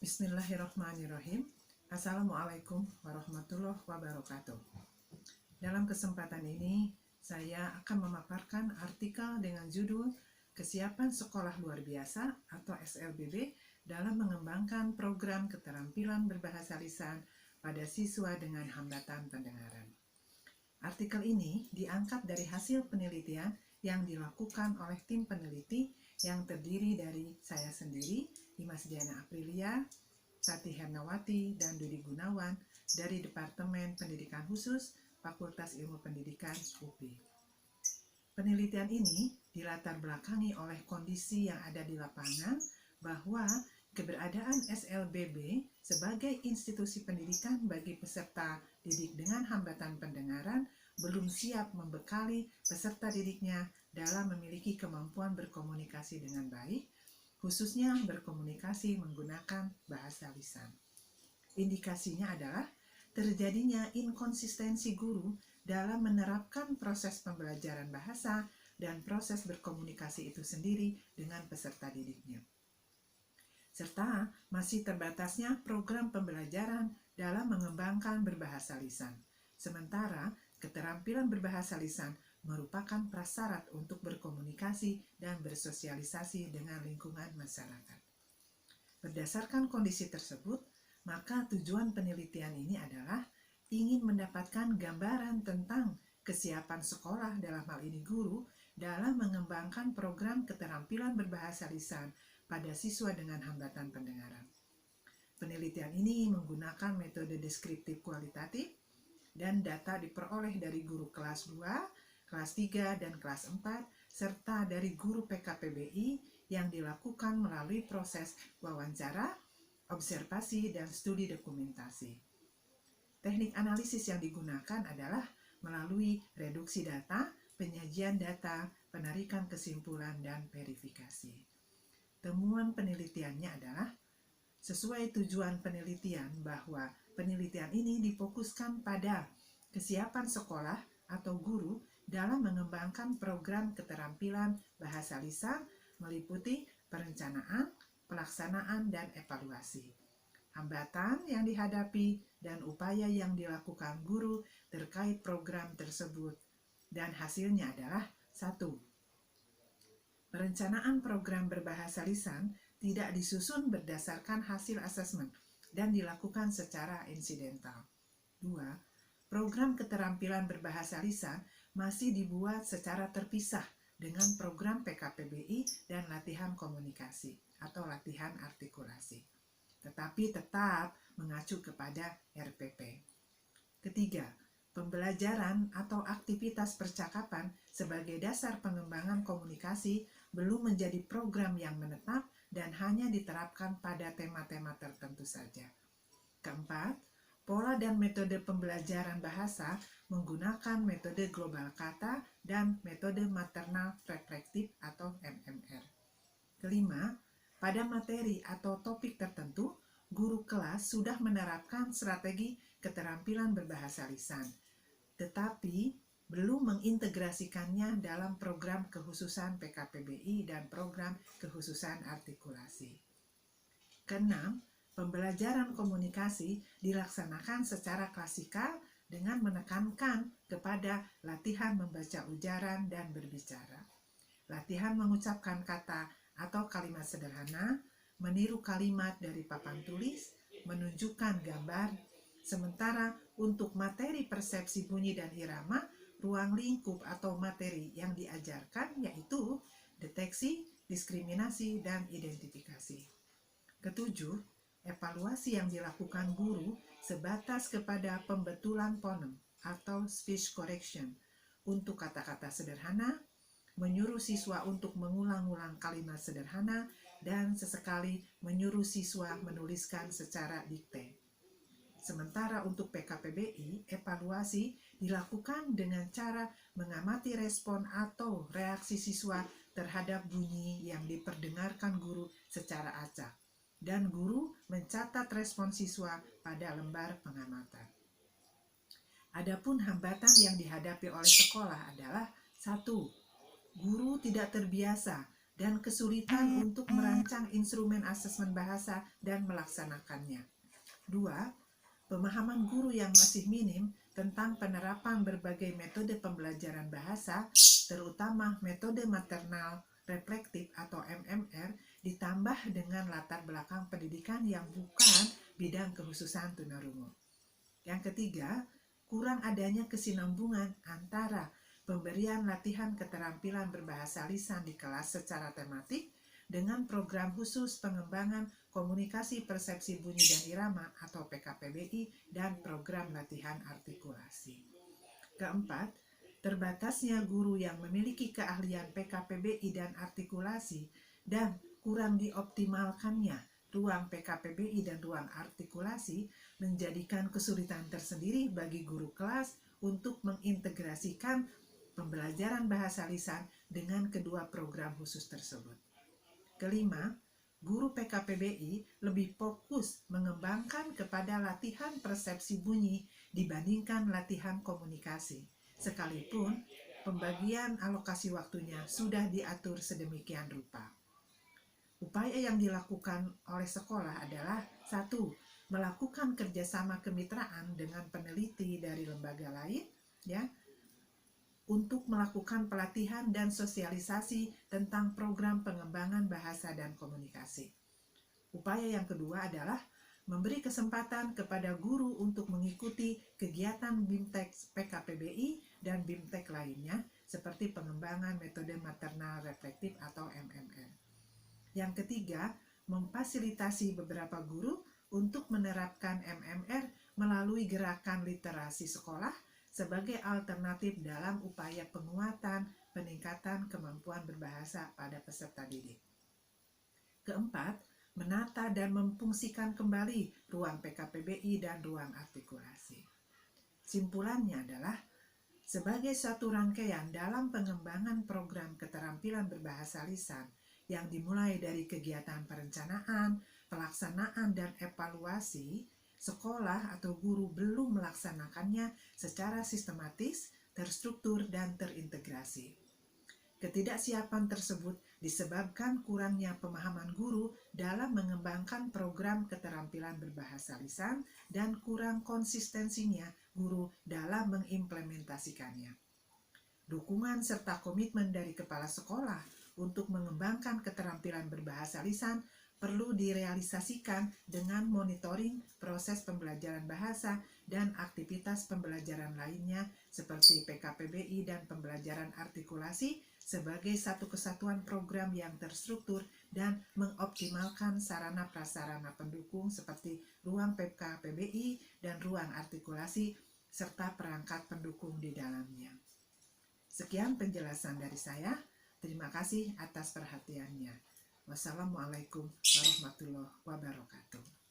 Bismillahirrahmanirrahim. Assalamualaikum warahmatullahi wabarakatuh. Dalam kesempatan ini, saya akan memaparkan artikel dengan judul Kesiapan Sekolah Luar Biasa atau SLBB dalam mengembangkan program keterampilan berbahasa lisan pada siswa dengan hambatan pendengaran. Artikel ini diangkat dari hasil penelitian yang dilakukan oleh tim peneliti yang terdiri dari saya sendiri, Dimas Diana Aprilia, Tati Hernawati, dan Dudi Gunawan dari Departemen Pendidikan Khusus Fakultas Ilmu Pendidikan UPI. Penelitian ini dilatar belakangi oleh kondisi yang ada di lapangan bahwa keberadaan SLBB sebagai institusi pendidikan bagi peserta didik dengan hambatan pendengaran belum siap membekali peserta didiknya dalam memiliki kemampuan berkomunikasi dengan baik, khususnya berkomunikasi menggunakan bahasa lisan. Indikasinya adalah terjadinya inkonsistensi guru dalam menerapkan proses pembelajaran bahasa dan proses berkomunikasi itu sendiri dengan peserta didiknya, serta masih terbatasnya program pembelajaran dalam mengembangkan berbahasa lisan. Sementara keterampilan berbahasa lisan merupakan prasyarat untuk berkomunikasi dan bersosialisasi dengan lingkungan masyarakat. Berdasarkan kondisi tersebut, maka tujuan penelitian ini adalah ingin mendapatkan gambaran tentang kesiapan sekolah, dalam hal ini guru, dalam mengembangkan program keterampilan berbahasa lisan pada siswa dengan hambatan pendengaran. Penelitian ini menggunakan metode deskriptif kualitatif dan data diperoleh dari guru kelas 2, kelas 3, dan kelas 4, serta dari guru PKPBI yang dilakukan melalui proses wawancara, observasi, dan studi dokumentasi. Teknik analisis yang digunakan adalah melalui reduksi data, penyajian data, penarikan kesimpulan, dan verifikasi. Temuan penelitiannya adalah sesuai tujuan penelitian bahwa penelitian ini difokuskan pada kesiapan sekolah atau guru dalam mengembangkan program keterampilan bahasa lisan meliputi perencanaan, pelaksanaan, dan evaluasi. Hambatan yang dihadapi dan upaya yang dilakukan guru terkait program tersebut, dan hasilnya adalah 1. Perencanaan program berbahasa lisan tidak disusun berdasarkan hasil asesmen dan dilakukan secara insidental. 2. Program keterampilan berbahasa lisan masih dibuat secara terpisah dengan program PKPBI dan latihan komunikasi atau latihan artikulasi, tetapi tetap mengacu kepada RPP. 3. Pembelajaran atau aktivitas percakapan sebagai dasar pengembangan komunikasi belum menjadi program yang menetap dan hanya diterapkan pada tema-tema tertentu saja. 4. Pola dan metode pembelajaran bahasa menggunakan metode global kata dan metode maternal reflektif atau MMR. 5. Pada materi atau topik tertentu, guru kelas sudah menerapkan strategi keterampilan berbahasa lisan, tetapi belum mengintegrasikannya dalam program kekhususan PKPBI dan program kekhususan artikulasi. 6. Pembelajaran komunikasi dilaksanakan secara klasikal dengan menekankan kepada latihan membaca ujaran dan berbicara, latihan mengucapkan kata atau kalimat sederhana, meniru kalimat dari papan tulis, menunjukkan gambar. Sementara untuk materi persepsi bunyi dan irama, ruang lingkup atau materi yang diajarkan yaitu deteksi, diskriminasi, dan identifikasi. 7. Evaluasi yang dilakukan guru sebatas kepada pembetulan fonem atau speech correction untuk kata-kata sederhana, menyuruh siswa untuk mengulang-ulang kalimat sederhana, dan sesekali menyuruh siswa menuliskan secara dikte. Sementara untuk PKPBI, evaluasi dilakukan dengan cara mengamati respon atau reaksi siswa terhadap bunyi yang diperdengarkan guru secara acak, dan guru mencatat respon siswa pada lembar pengamatan. Adapun hambatan yang dihadapi oleh sekolah adalah 1. Guru tidak terbiasa dan kesulitan untuk merancang instrumen asesmen bahasa dan melaksanakannya. 2. Pemahaman guru yang masih minim tentang penerapan berbagai metode pembelajaran bahasa, terutama metode maternal reflektif atau MMR, ditambah dengan latar belakang pendidikan yang bukan bidang kekhususan tunarungu. Yang ketiga, kurang adanya kesinambungan antara pemberian latihan keterampilan berbahasa lisan di kelas secara tematik dengan program khusus pengembangan komunikasi persepsi bunyi dan irama atau PKPBI dan program latihan artikulasi. Keempat, terbatasnya guru yang memiliki keahlian PKPBI dan artikulasi dan kurang dioptimalkannya ruang PKPBI dan ruang artikulasi menjadikan kesulitan tersendiri bagi guru kelas untuk mengintegrasikan pembelajaran bahasa lisan dengan kedua program khusus tersebut. Kelima, guru PKPBI lebih fokus mengembangkan kepada latihan persepsi bunyi dibandingkan latihan komunikasi, sekalipun pembagian alokasi waktunya sudah diatur sedemikian rupa. Upaya yang dilakukan oleh sekolah adalah 1. Melakukan kerjasama kemitraan dengan peneliti dari lembaga lain, untuk melakukan pelatihan dan sosialisasi tentang program pengembangan bahasa dan komunikasi. Upaya yang kedua adalah memberi kesempatan kepada guru untuk mengikuti kegiatan BIMTEK PKPBI dan BIMTEK lainnya seperti pengembangan metode maternal reflektif atau MMR. Yang ketiga, memfasilitasi beberapa guru untuk menerapkan MMR melalui gerakan literasi sekolah sebagai alternatif dalam upaya penguatan peningkatan kemampuan berbahasa pada peserta didik. Keempat, menata dan memfungsikan kembali ruang PKPBI dan ruang artikulasi. Simpulannya adalah, sebagai suatu rangkaian dalam pengembangan program keterampilan berbahasa lisan yang dimulai dari kegiatan perencanaan, pelaksanaan, dan evaluasi, sekolah atau guru belum melaksanakannya secara sistematis, terstruktur, dan terintegrasi. Ketidaksiapan tersebut disebabkan kurangnya pemahaman guru dalam mengembangkan program keterampilan berbahasa lisan dan kurang konsistensinya guru dalam mengimplementasikannya. Dukungan serta komitmen dari kepala sekolah untuk mengembangkan keterampilan berbahasa lisan perlu direalisasikan dengan monitoring proses pembelajaran bahasa dan aktivitas pembelajaran lainnya seperti PKPBI dan pembelajaran artikulasi sebagai satu kesatuan program yang terstruktur dan mengoptimalkan sarana prasarana pendukung seperti ruang PKPBI dan ruang artikulasi serta perangkat pendukung di dalamnya. Sekian penjelasan dari saya. Terima kasih atas perhatiannya. Wassalamualaikum warahmatullahi wabarakatuh.